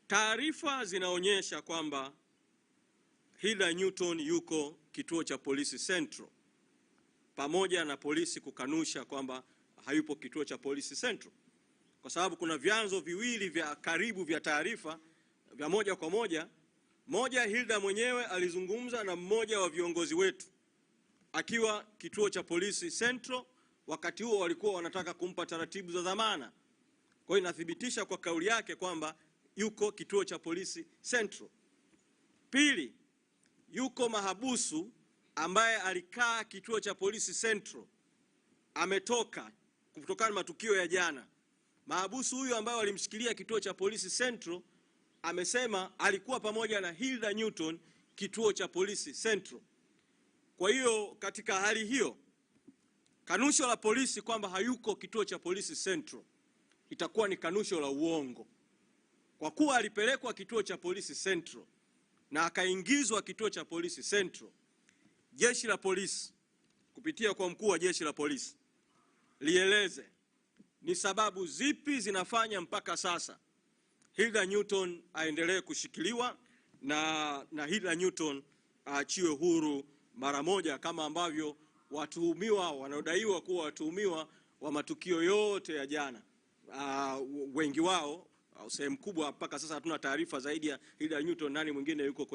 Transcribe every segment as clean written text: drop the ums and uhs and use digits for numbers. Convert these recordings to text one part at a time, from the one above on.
Taarifa zinaonyesha kwamba Hilda Newton yuko kituo cha polisi Central, pamoja na polisi kukanusha kwamba hayupo kituo cha polisi Central, kwa sababu kuna vyanzo viwili vya karibu vya taarifa vya moja kwa moja. Moja, Hilda mwenyewe alizungumza na mmoja wa viongozi wetu akiwa kituo cha polisi Central. Wakati huo walikuwa wanataka kumpa taratibu za dhamana. Kwa hiyo inathibitisha kwa kauli yake kwamba yuko kituo cha polisi Central. Pili, yuko mahabusu ambaye alikaa kituo cha polisi Central, ametoka kutokana na matukio ya jana. Mahabusu huyu ambaye walimshikilia kituo cha polisi Central amesema alikuwa pamoja na Hilda Newton kituo cha polisi Central. Kwa hiyo katika hali hiyo, kanusho la polisi kwamba hayuko kituo cha polisi Central itakuwa ni kanusho la uongo. Kwa kuwa alipelekwa kituo cha polisi Central na akaingizwa kituo cha polisi Central, jeshi la polisi kupitia kwa mkuu wa jeshi la polisi lieleze ni sababu zipi zinafanya mpaka sasa Hilda Newton aendelee kushikiliwa na Hilda Newton aachiwe huru mara moja, kama ambavyo watuhumiwa wanaodaiwa kuwa watuhumiwa wa matukio yote ya jana, wengi wao au sehemu kubwa, mpaka sasa hatuna taarifa zaidi ya Hilda Newton nani mwingine yuko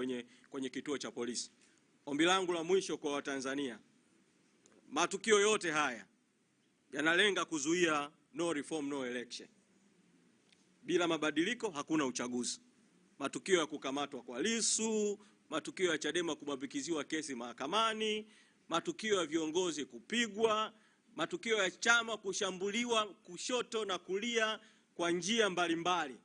kwenye kituo cha polisi. Ombi langu la mwisho kwa Watanzania, matukio yote haya yanalenga kuzuia no reform no election. Bila mabadiliko hakuna uchaguzi. Matukio ya kukamatwa kwa Lissu, matukio ya Chadema kumwabikiziwa kesi mahakamani, matukio ya viongozi kupigwa, matukio ya chama kushambuliwa kushoto na kulia kwa njia mbalimbali,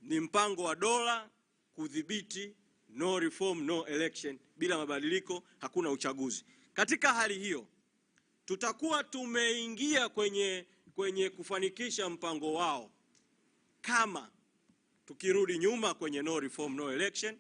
ni mpango wa dola kudhibiti no reform no election. Bila mabadiliko hakuna uchaguzi. Katika hali hiyo, tutakuwa tumeingia kwenye kufanikisha mpango wao kama tukirudi nyuma kwenye no reform no election,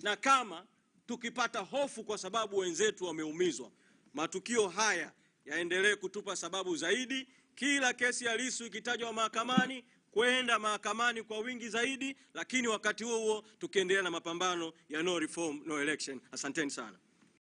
na kama tukipata hofu kwa sababu wenzetu wameumizwa. Matukio haya yaendelee kutupa sababu zaidi, kila kesi ya Lissu ikitajwa mahakamani, kwenda mahakamani kwa wingi zaidi, lakini wakati huo tukiendelea na mapambano ya no reform no election. Asanteni sana.